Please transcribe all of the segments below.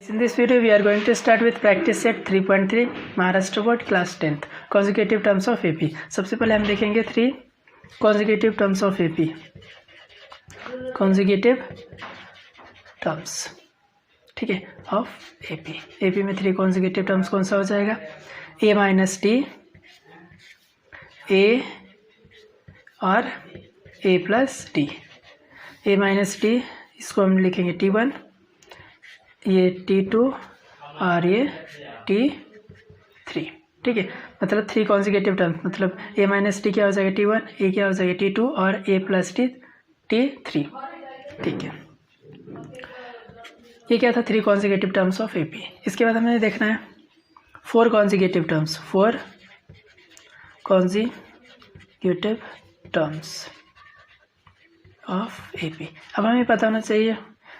In this video, we are going to start with practice set 3.3 Maharashtra board class 10th consecutive terms of AP। सबसे पहले हम देखेंगे 3 consecutive terms of AP। consecutive terms, ठीक है, of AP। AP में 3 consecutive terms कौन सा हो जाएगा? A माइनस टी, A और A plus T. A minus T इसको हम लिखेंगे T1, ये T2 और ये T3, ठीक है। मतलब 3 कॉन्जिक्यूटिव टर्म, मतलब A माइनस टी क्या हो जाएगा T1, A क्या हो जाएगा T2 और A प्लस टी T3, ठीक है। ये क्या था? 3 कॉन्जिक्यूटिव टर्म्स ऑफ AP। इसके बाद हमें देखना है 4 consecutive terms, 4 consecutive terms of AP। अब हमें पता होना चाहिए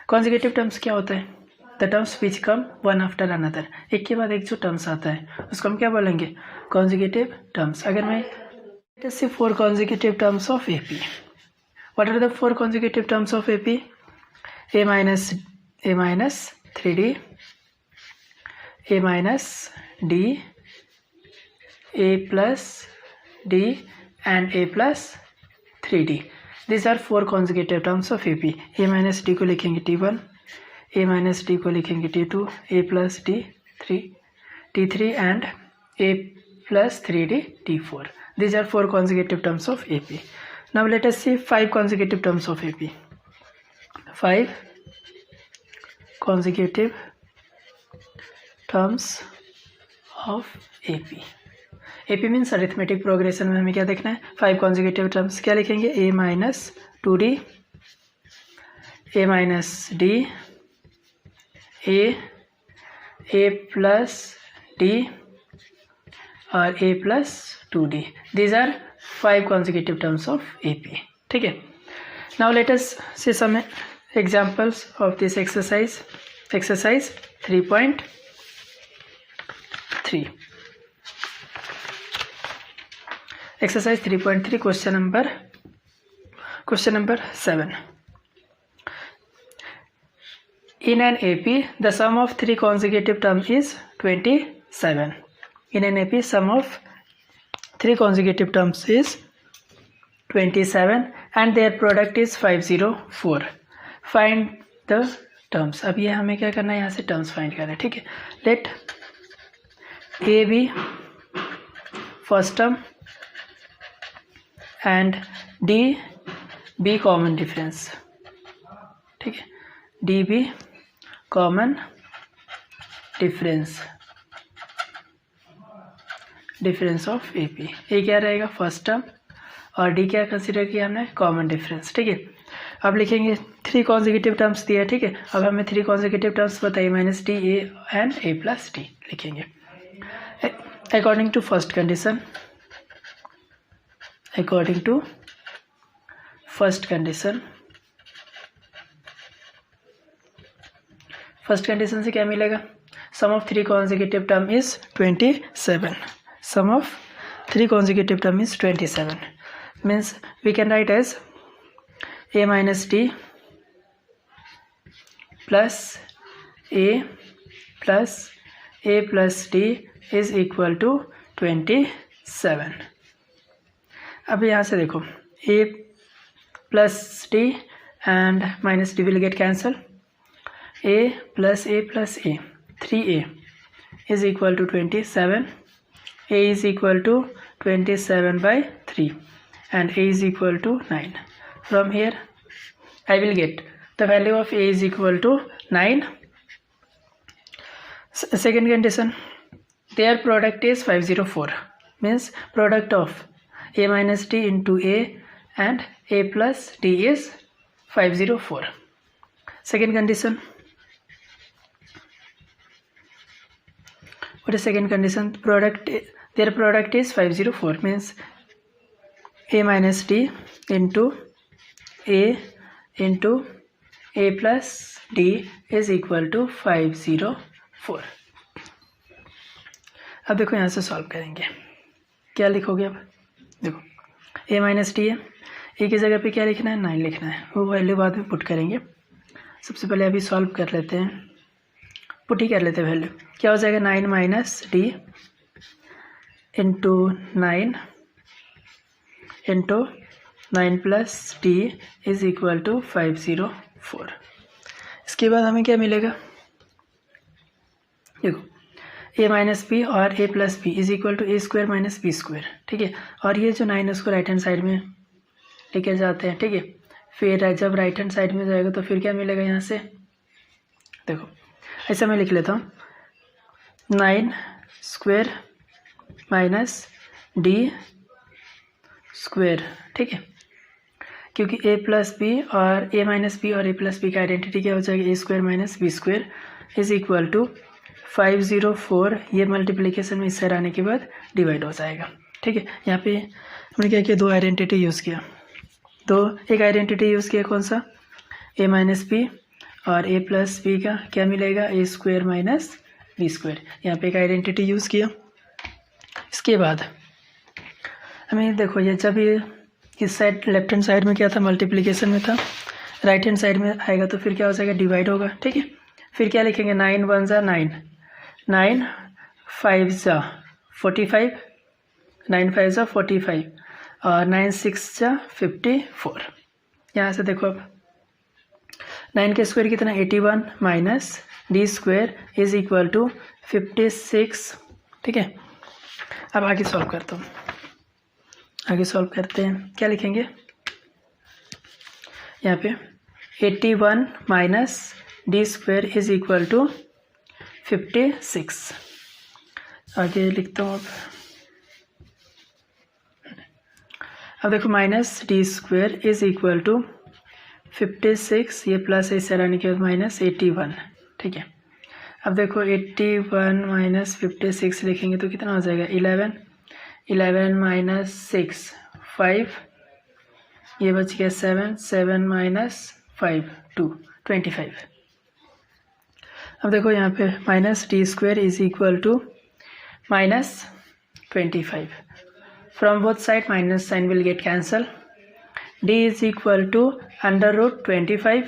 कॉन्जिक्यूटिव टर्म्स क्या होता है। The terms which come one after another, एक के बाद एक जो टर्म्स आता है उसको हम क्या बोलेंगे? Consecutive terms. अगर मैं let us see 4 consecutive terms of AP। What are the 4 consecutive terms of AP? A minus 3D, A minus D, A plus D and A plus 3D। These are 4 consecutive terms of AP। A minus D को लिखेंगे T1, A minus D को लिखेंगे T2, A plus d T3 and A plus 3D T4। These are 4 consecutive terms of AP। Now let us see 5 consecutive terms of AP। 5 consecutive terms of AP। AP means arithmetic progression में हमें क्या देखना है? 5 consecutive terms क्या लिखेंगे? A minus 2D, A minus D, A plus D और A plus 2D। These are 5 consecutive terms of AP, ठीक है। Now let us see some examples of this exercise 3.3। exercise 3.3 question number 7। In an AP, the sum of 3 consecutive terms is 27। In an AP, sum of 3 consecutive terms is 27 and their product is 504। Find the terms। अब ये हमें क्या करना है? यहाँ से terms find करना है, ठीक है। Let A be first term and D be common difference, ठीक है। D be common difference of AP। A क्या रहेगा? फर्स्ट टर्म और डी क्या कंसिडर किया हमने? कॉमन डिफरेंस, ठीक है। अब लिखेंगे 3 कॉन्जिक्यूटिव टर्म्स दिया है, ठीक है। अब हमें 3 कॉन्जिक्यूटिव टर्म्स बताइए, minus d, a and A plus d लिखेंगे according to first condition. According to first condition, first condition से क्या मिलेगा? Sum of 3 consecutive term is 27। Sum of 3 consecutive term is 27 means we can write as A minus d plus A plus D is equal to 27। अब यहाँ से देखो A plus d and minus d will get cancel. A plus 3A is equal to 27। A is equal to 27 by 3 and A is equal to 9। From here I will get the value of A is equal to 9। Second condition, their product is 504 means product of A minus D into A and A plus D is 504। Second condition, what is second condition? Their product is 504 means A minus D into A plus D is equal to 504। अब देखो यहाँ से solve करेंगे, क्या लिखोगे? अब देखो A minus D है, A की जगह पे क्या लिखना है? 9 लिखना है, वो वैल्यू बाद में पुट करेंगे। सबसे पहले अभी सॉल्व कर लेते हैं। पुट ही कर लेते वैल्यू। क्या हो जाएगा 9 minus D into 9 plus D is equal to 504। इसके बाद हमें क्या मिलेगा, देखो ए माइनस बी और a plus b is equal to a square minus b square. ठीक है, और ये जो 9 उसको राइट हैंड साइड में लेके जाते हैं। ठीक है, फिर जब राइट हैंड साइड में जाएगा तो फिर क्या मिलेगा यहाँ से, देखो ऐसा मैं लिख लेता हूँ 9 स्क्वायर माइनस डी स्क्वायर। ठीक है, क्योंकि ए प्लस बी और ए माइनस बी और ए प्लस बी का आइडेंटिटी क्या हो जाएगा, a square minus b square is equal to 504। ये मल्टीप्लिकेशन में इस साइड आने के बाद डिवाइड हो जाएगा। ठीक है, यहाँ पे हमने क्या किया, दो आइडेंटिटी यूज़ किया। एक आइडेंटिटी यूज़ किया कौन सा, ए माइनस बी और ए प्लस बी का क्या मिलेगा, ए स्क्वायर माइनस बी स्क्वायर। यहाँ पे एक आइडेंटिटी यूज़ किया। इसके बाद हमें देखो ये जब ये इस साइड लेफ्ट हैंड साइड में क्या था, मल्टीप्लिकेशन में था, राइट हैंड साइड में आएगा तो फिर क्या हो जाएगा, डिवाइड होगा। ठीक है, फिर क्या लिखेंगे 9 1 जा 9, 9 5 जा 45, 9 5 जा 45 और 9 6 जा 54। यहाँ से देखो अब 9 के स्क्वायर कितना 81 minus D square is equal to 56। ठीक है, अब आगे सॉल्व करता हूँ। आगे सॉल्व करते हैं, क्या लिखेंगे यहाँ पे 81 minus D square is equal to 56। आगे लिखता हूँ अब देखो minus D square is equal to 56, ये प्लस है इससे आने के बाद माइनस 81। ठीक है, अब देखो 81 माइनस 56 लिखेंगे तो कितना हो जाएगा 11 माइनस 6 5, ये बच गया 7 माइनस 5 2 25। अब देखो यहाँ पे minus D square is equal to minus 25। From both side minus sign will get cancel. D is equal to under root 25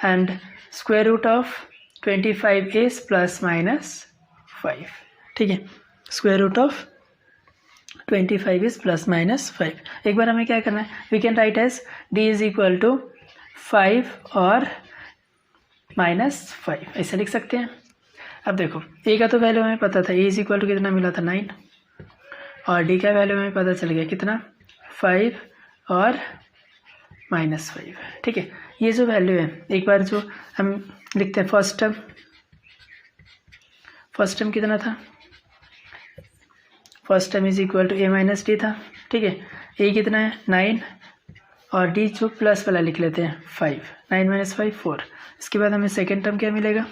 and square root of 25 is plus minus 5। ठीक है, square root of 25 is plus minus 5। एक बार हमें क्या करना है, we can write as D is equal to 5 और minus 5, ऐसे लिख सकते हैं। अब देखो ए का तो वैल्यू हमें पता था, ए इज इक्वल टू कितना मिला था 9, और डी का वैल्यू हमें पता चल गया कितना 5 और माइनस 5। ठीक है, ये जो वैल्यू है एक बार जो हम लिखते हैं फर्स्ट टर्म कितना था, first term is equal to A minus D था। ठीक है, ए कितना है 9 और डी जो प्लस वाला लिख लेते हैं 5, 9 माइनस 5 4। इसके बाद हमें सेकेंड टर्म क्या मिलेगा,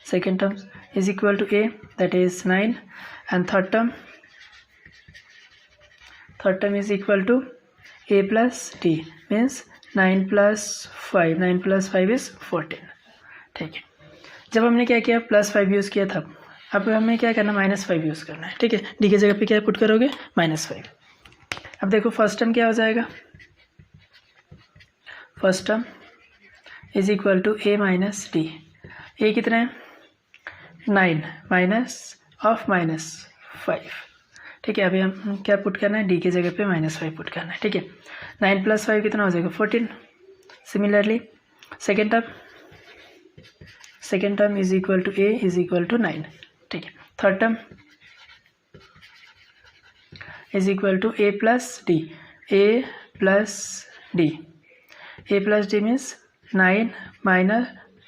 second term is equal to A that is 9 and third term is equal to A plus D means 9 plus 5 is 14। ठीक है, जब हमने क्या किया +5 यूज़ किया था, अब हमें क्या करना -5 यूज़ करना है। ठीक है, डी की जगह पे क्या पुट करोगे -5। अब देखो फर्स्ट टर्म क्या हो जाएगा, first term is equal to A minus d. A कितना है 9 माइनस ऑफ -5। ठीक है, अभी हम क्या पुट करना है, डी की जगह पे -5 पुट करना है। ठीक है, 9 + 5 कितना हो जाएगा 14। Similarly second term is equal to A is equal to 9। ठीक है, third term is equal to A plus D means 9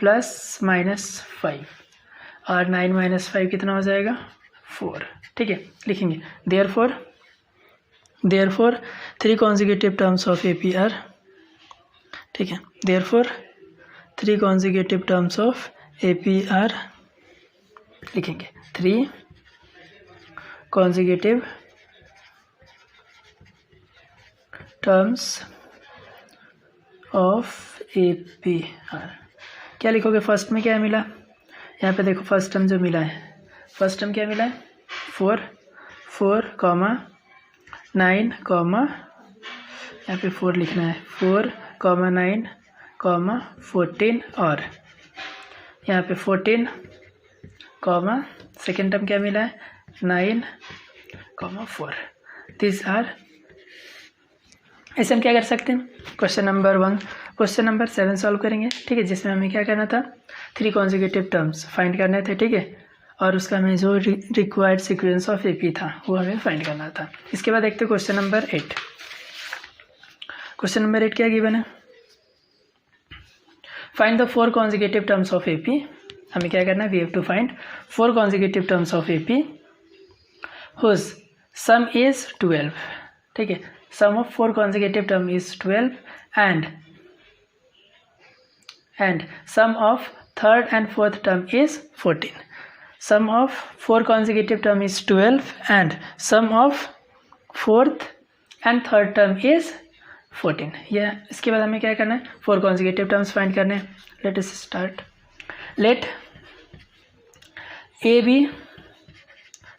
+- 5 और 9 - 5 कितना हो जाएगा 4। ठीक है, लिखेंगे therefore 3 consecutive terms of AP are। ठीक है, therefore 3 consecutive terms of AP are, लिखेंगे 3 consecutive terms of AP are। क्या लिखोगे, फर्स्ट में क्या मिला, यहाँ पे देखो फर्स्ट टर्म जो मिला है, फर्स्ट टर्म क्या मिला है 4 9 यहाँ पे 4 लिखना है 4 9 14 और यहाँ पे 14 कॉमा सेकेंड टर्म क्या मिला है 9 कॉमा 4। दिस आर, ऐसे हम क्या कर सकते हैं, question number 1 question number 7 solve करेंगे, ठीक है, जिसमें हमें क्या करना था 3 कॉन्जिक्यूटिव टर्म्स फाइंड करने थे, ठीक है, और उसका हमें जो रिक्वायर्ड सीक्वेंस ऑफ एपी था वो हमें फाइंड करना था। इसके बाद देखते हैं क्वेश्चन नंबर 8। क्वेश्चन नंबर 8 क्या गिवन है, find the 4 consecutive terms of AP. हमें क्या करना है, we have to find 4 consecutive terms of AP whose sum is 12, ठीक है, sum of 4 consecutive term is 12 and sum of third and fourth term is 14. Sum of 4 consecutive term is 12 and sum of fourth and third term is 14. यह इसके बाद हमें क्या करना है, 4 consecutive terms find करने हैं। Let us start. Let A be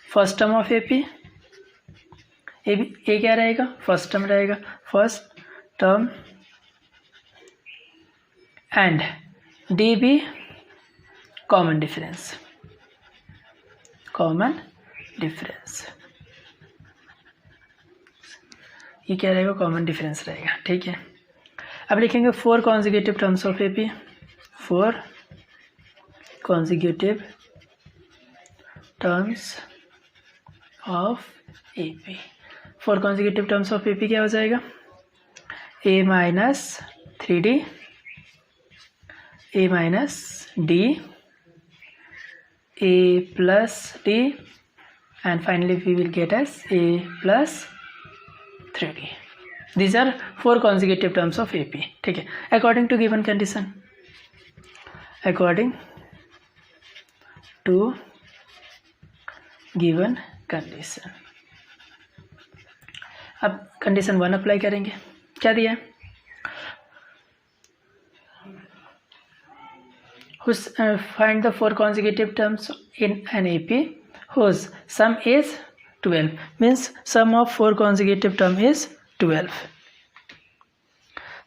first term of AP. A क्या रहेगा, फर्स्ट टर्म रहेगा, first term, and D be common difference, common difference, ये क्या रहेगा, कॉमन डिफरेंस रहेगा, ठीक है। अब लिखेंगे 4 consecutive terms of AP, 4 consecutive terms of AP. 4 consecutive terms of AP क्या हो जाएगा, a minus 3d, a minus d, A plus d, and finally we will get as a plus 3d। These are 4 consecutive terms of AP, ठीक है, according to given condition, according to given condition. अब condition 1 apply करेंगे, क्या दिया है, find the 4 consecutive terms in an AP whose sum is 12, means sum of 4 consecutive term is 12,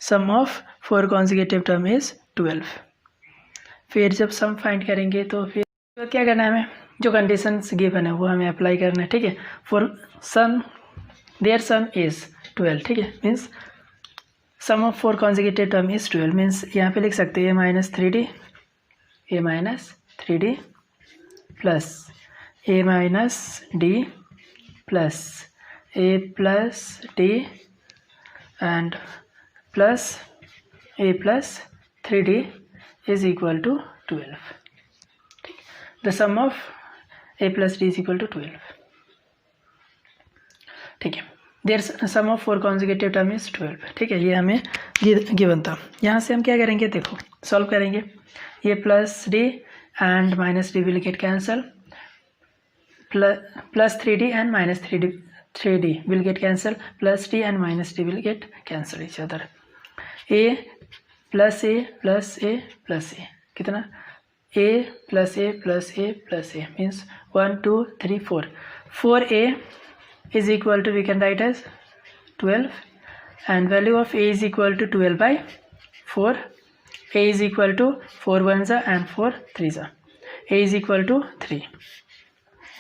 sum of 4 consecutive term is 12। फिर जब sum find करेंगे तो फिर क्या करना है, हमें जो कंडीशंस गिवन है वो हमें अप्लाई करना है, ठीक है। For sum their sum is 12, ठीक है, means sum of 4 consecutive term is 12, means यहाँ पे लिख सकते हैं a minus 3d plus a minus d plus a plus d and plus a plus 3d is equal to 12, ठीक, the sum of a plus D is equal to 12, ठीक है। Their sum of 4 consecutive term is 12, ठीक है, ये हमें given था। यहाँ से हम क्या करेंगे, देखो सॉल्व करेंगे, ये plus d and minus d will get cancel, plus 3d and minus 3d will get cancel, plus d and minus d will get cancel each other, a plus a plus a plus a, कितना, a plus a plus a plus a, means 1 2 3 4, 4a is equal to, we can write as 12, and value of a is equal to 12 by 4, a is equal to 4 1s and 4 3s, a is equal to 3।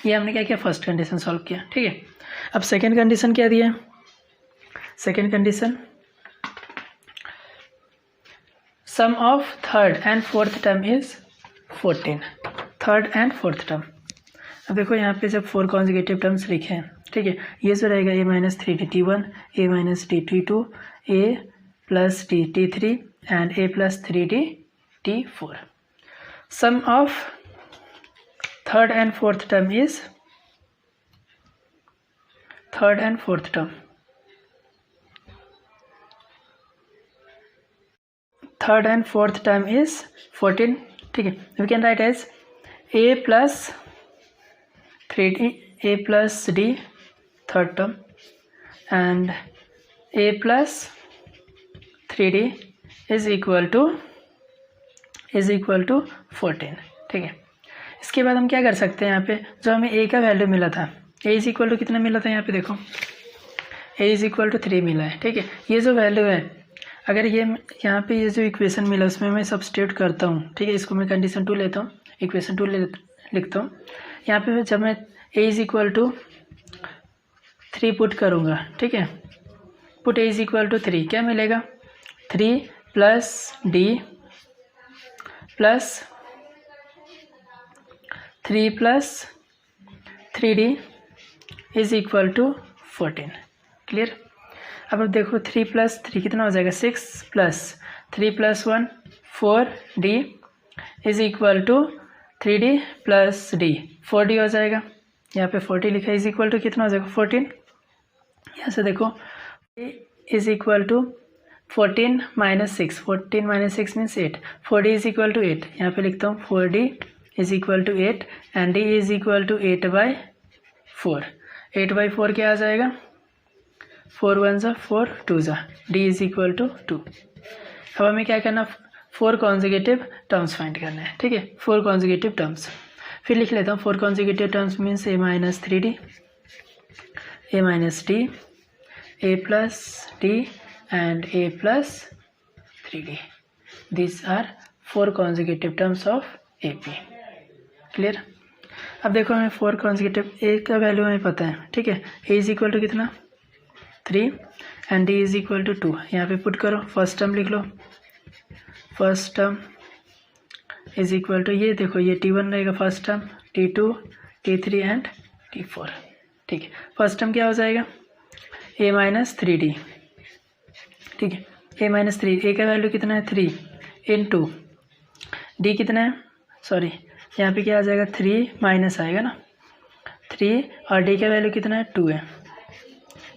ये हमने क्या किया, first condition solve किया, ठीक है। अब second condition क्या दिया, second condition sum of third and fourth term is 14, third and fourth term. अब देखो यहाँ पे जब 4 कॉन्जिक्यूटिव टर्म्स लिखे हैं, ठीक है, ये जो रहेगा a minus 3d t1, a minus d t2, a plus d t3 and a plus 3d t4। Sum of third and fourth term is, third and fourth term, third and fourth term is 14, ठीक है, we can write as a plus 3d, a plus d third term and a plus 3d is equal to 14, ठीक है। इसके बाद हम क्या कर सकते हैं, यहाँ पे जो हमें a का वैल्यू मिला था, a इज इक्वल टू कितना मिला था, यहाँ पे देखो a इज इक्वल टू 3 मिला है, ठीक है। ये जो वैल्यू है अगर ये यहाँ पे ये जो इक्वेशन मिला उसमें मैं सब्स्टिट्यूट करता हूँ, ठीक है, इसको मैं कंडीशन 2 लेता हूँ, इक्वेशन 2 लिखता हूँ। यहाँ पे जब मैं a is equal to 3 put करूँगा, ठीक है, put a is equal to 3, क्या मिलेगा, 3 plus d plus 3 plus 3d is equal to 14। Clear. अब देखो 3 प्लस 3 कितना हो जाएगा, 6 plus 3 plus 1 4d is equal to 3d plus d 4d हो जाएगा। यहाँ पे 40 लिखा है, इज इक्वल टू कितना हो जाएगा 14। यहाँ से देखो is equal to 14 minus 6, 14 minus 6 means 8, 4d is equal to 8। यहाँ पे लिखता हूँ 4d is equal to 8 and d is equal to 8/4। 8/4 क्या आ जाएगा, 4 1 जा 4 2 जा, d इज इक्वल टू 2। अब हमें क्या करना, 4 कॉन्जिगेटिव टर्म्स फाइंड करना है, ठीक है, 4 कॉन्जिगेटिव टर्म्स। फिर लिख लेता हूँ 4 conjugative terms means a minus 3d, a minus d, a plus d and a plus 3d। This are 4 conjugative terms of AP। Clear. अब देखो हमें 4 कॉन्जिगेटिव a का वैल्यू हमें पता है, ठीक है, a इज इक्वल टू कितना 3 and d is equal to 2। यहाँ पे पुट करो, फर्स्ट टर्म लिख लो, first term is equal to, ये देखो ये t1 रहेगा first term, t2 t3 and t4, ठीक है। फर्स्ट टर्म क्या हो जाएगा, a माइनस 3d, ठीक है, a माइनस 3, a का वैल्यू कितना है 3 इंटू d कितना है, सॉरी यहाँ पे क्या आ जाएगा 3 माइनस आएगा ना 3 और d का वैल्यू कितना है 2 है।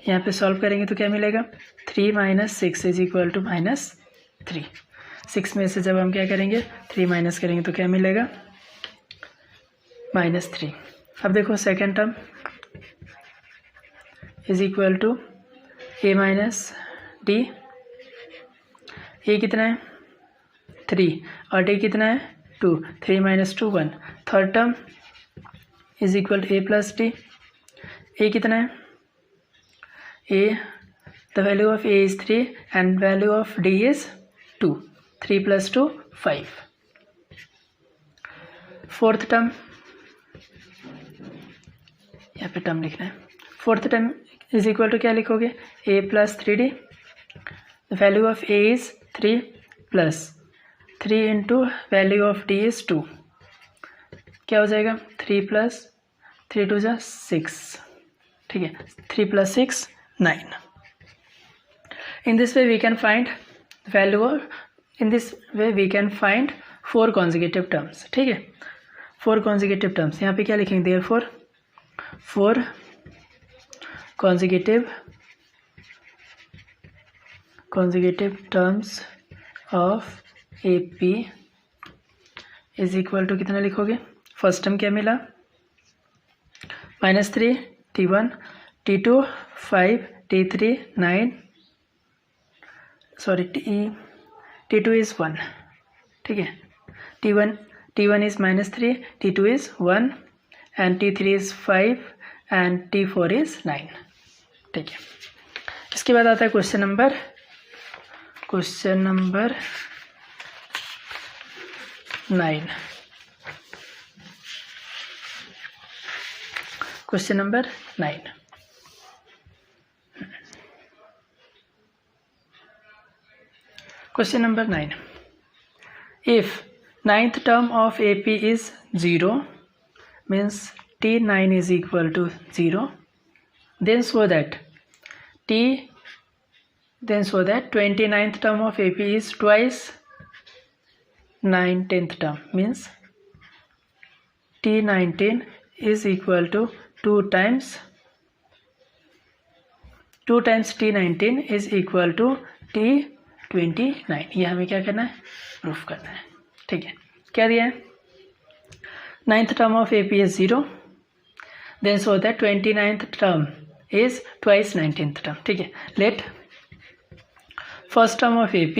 यहाँ पे सॉल्व करेंगे तो क्या मिलेगा, 3 minus 6 is equal to minus 3। 6 में से जब हम क्या करेंगे 3 माइनस करेंगे तो क्या मिलेगा -3। अब देखो second term is equal to a minus d, a कितना है 3 और d कितना है 2, 3 minus 2 1। Third term is equal to a plus d, a कितना है a, the value of a is 3 and value of d is 2, 3 plus 2 5। Fourth term, यहाँ पे term लिखना है, fourth term is equal to क्या लिखोगे a plus 3d, the value of a is 3 plus 3 into value of d is 2, क्या हो जाएगा 3 plus 3 2 जा 6, ठीक है, 3 plus 6 9। In this way we can find value of, in this way we can find 4 consecutive terms, ठीक है, 4 consecutive terms। यहाँ पे क्या लिखेंगे, therefore 4 consecutive terms of AP is equal to कितना लिखोगे, फर्स्ट टर्म क्या मिला -3 t1 t2 5 t3 9, sorry t2 is 1, ठीक है, t1 is -3, t2 is 1 and t3 is 5 and t4 is 9, ठीक है। इसके बाद आता है question number 9। Question number 9, question number 9, if 9th term of AP is 0 means t9 is equal to 0, then show that 29th term of AP is twice 19th term, means t19 is equal to 2 times t19 is equal to t29। ये हमें क्या करना है, proof करना है, ठीक है। क्या दिया है, 9th term of AP is 0, then so that 29th term is twice 19th term, ठीक है। let first term of AP,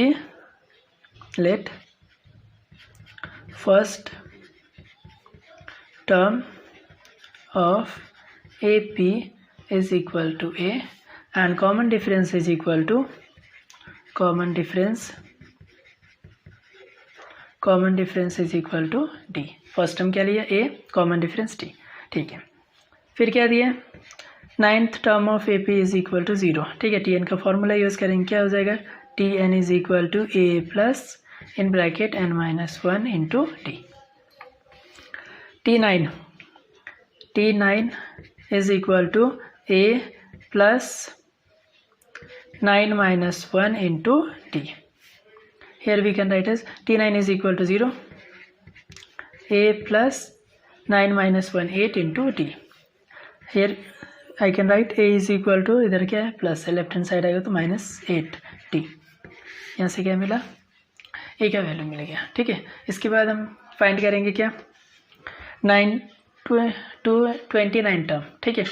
let first term of AP is equal to A and common difference is equal to common difference is equal to D. First term क्या लिया, ए, common difference D, ठीक है। फिर क्या दिया, 9th term of A P is equal to 0, ठीक है। T N का फॉर्मूला यूज़ करेंगे, क्या हो जाएगा, T N is equal to A plus in bracket n minus 1 into D. T9 is equal to A plus 9 minus 1 into D. Here we can write as T9 is equal to 0, A plus 9 minus 1 8 into D. Here I can write A is equal to, इधर क्या है plus है, left hand side आएगा तो -8D। यहाँ से क्या मिला, A का वैल्यू मिल गया, ठीक है। इसके बाद हम फाइंड करेंगे क्या, 9 to 29 टर्म, ठीक है।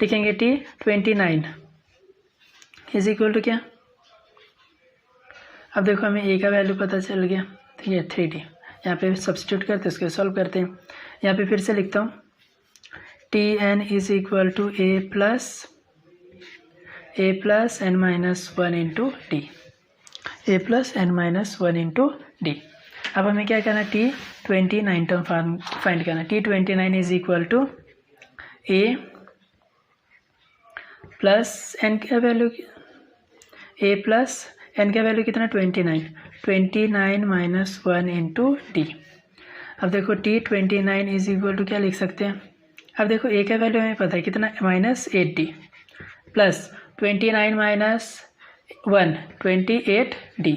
लिखेंगे T29 इज इक्वल टू क्या, अब देखो हमें ए का वैल्यू पता चल गया, ठीक है 3D। यहाँ पे सब्स्टिट्यूट करते उसको सॉल्व करते हैं। यहाँ पे फिर से लिखता हूँ Tn is equal to A plus n minus 1 into D, A plus n minus 1 into D. अब हमें क्या करना है, T29 टर्म फाइंड करना है। T29 is equal to A plus N का वैल्यू, ए प्लस एन का वैल्यू कितना 29 माइनस 1 इंटू डी। अब देखो T29 इज इक्वल टू क्या लिख सकते हैं, अब देखो ए का वैल्यू हमें पता है कितना, -8D plus 29 minus 1 28D।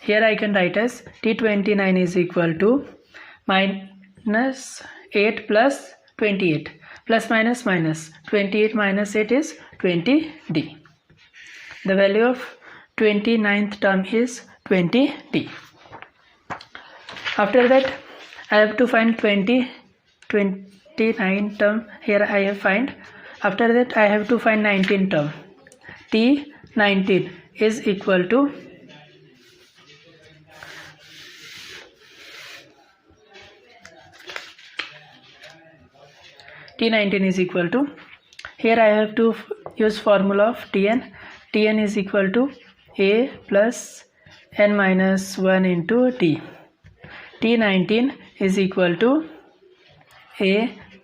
Here I can write as T29 is equal to -8 plus 28 plus minus 28 minus 8 is 20D. The value of 29th term is 20D. After that I have to find 29 term. Here I have find. After that I have to find 19 term. T19 is equal to T19 is equal to, here I have to use formula of Tn. Tn is equal to A plus n minus 1 into D. T19 is equal to A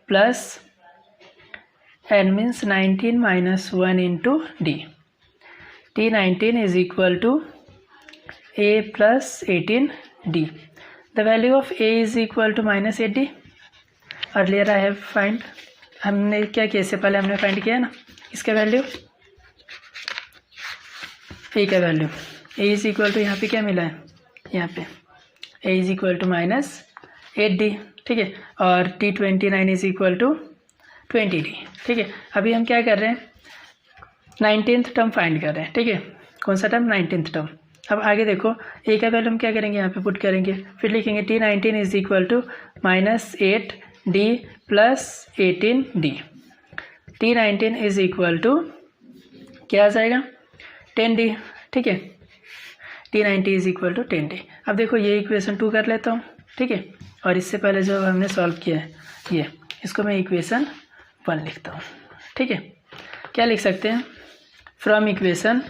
plus n means 19 minus 1 into D. T19 is equal to A plus 18D. The value of A is equal to -8D. Earlier I have find, हमने क्या किया, इससे पहले हमने find किया ना इसका value, A का value, A is equal to, यहाँ पे क्या मिला है, यहाँ पे ए इज इक्वल टू -8D, ठीक है। और T29 is equal to 20D, ठीक है। अभी हम क्या कर रहे हैं, 19th टर्म फाइंड कर रहे हैं, ठीक है। कौन सा टर्म, 19th टर्म। अब आगे देखो ए का वैल्यू हम क्या करेंगे, यहाँ पे पुट करेंगे, फिर लिखेंगे T19 is equal to -8D plus 18D। T19 is equal to क्या आ जाएगा, 10D, ठीक है। T90 is equal to 10D। अब देखो ये इक्वेशन 2 कर लेता हूँ, ठीक है। और इससे पहले जो हमने सॉल्व किया है ये, इसको मैं इक्वेशन 1 लिखता हूँ, ठीक है। क्या लिख सकते हैं, फ्रॉम इक्वेशन